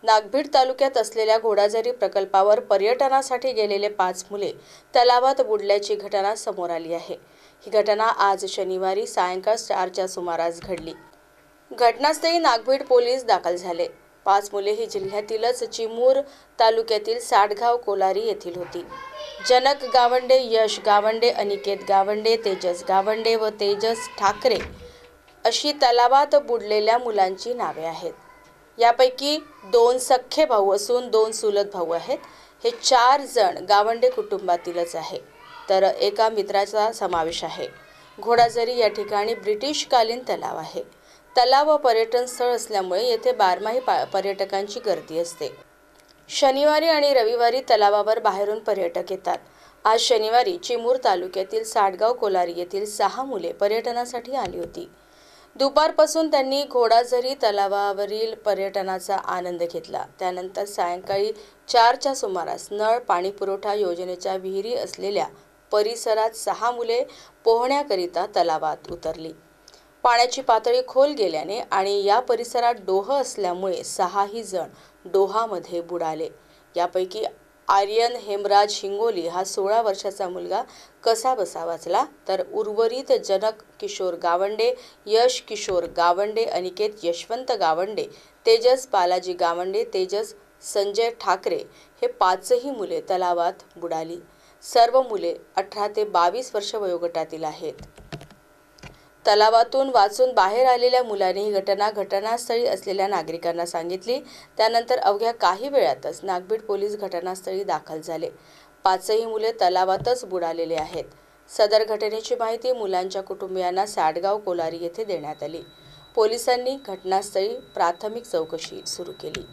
नागभीड तालुक्यात असलेल्या घोडाझरी प्रकल्पावर पर्यटनासाठी गेलेले 5 मुले तलावात बुडल्याची घटना समोर आली आहे। ही घटना आज शनिवारी सायंकाळ 4च्या सुमारास घडली। घटनास्थळी नागभीड पोलीस दाखल झाले। 5 मुले ही जिल्ह्यातीलच चिमूर तालुक्यातील साडगाव कोलारी येथील होती। जनक गावंडे, यश गावंडे, अनिकेत गावंडे, तेजस गावंडे व तेजस ठाकरे अशी तलावात बुडलेल्या मुलांची नावे आहेत। यापैकी 2 सख्खे भाऊ असून 2 चुलत भाऊ आहेत। हे 4 जण गावंडे कुटुंबातीलच आहे, तर एका मित्राचा समावेश आहे। घोडाझरी या ठिकाणी ब्रिटिशकालीन तलाव आहे। तलाव व पर्यटन स्थळ असल्यामुळे येथे बारमाही पर्यटकांची गर्दी असते। शनिवारी आणि रविवारी तलावावर बाहेरून पर्यटक येतात। आज शनिवारी चिमूर तालुक्यातील साडगाव कोलारी येथील 6 मुले पर्यटनासाठी आली होती। दुपारपासून त्यांनी घोडाझरी तलावावरील पर्यटनाचा आनंद घेतला। त्यानंतर सायंकाळी 4च्या सुमारास नळ पाणी पुरवठा योजनेच्या विहिरी असलेल्या परिसरात 6 मुले पोहण्याकरिता तलावात उतरली। पाण्याची पातळी खोल गेल्याने आणि या परिसरात डोह असल्यामुळे 6ही जण डोहामध्ये बुडाले। यापैकी आर्यन हेमराज हिंगोली हा 16 वर्षाचा मुलगा कसाबसा वाचला, तर उर्वरित जनक किशोर गावंडे, यश किशोर गावंडे, अनिकेत यशवंत गावंडे, तेजस बालाजी गावंडे, तेजस संजय ठाकरे हे 5ही मुले तलावात बुडाली। सर्व मुले 18 ते 22 वर्ष वयोगटातील आहेत। तलावातून वाचून बाहेर आलेल्या मुलांनी ही घटना घटनास्थळी असलेल्या नागरिकांना सांगितली। त्यानंतर अवघ्या काही वेळातच नागभीड पोलीस घटनास्थळी दाखल झाले। 5ही मुले तलावातच बुडालेले आहेत। सदर घटनेची माहिती मुलांच्या कुटुंबियांना साडगाव कोलारी येथे देण्यात आली। पोलिसांनी घटनास्थळी प्राथमिक चौकशी सुरू केली।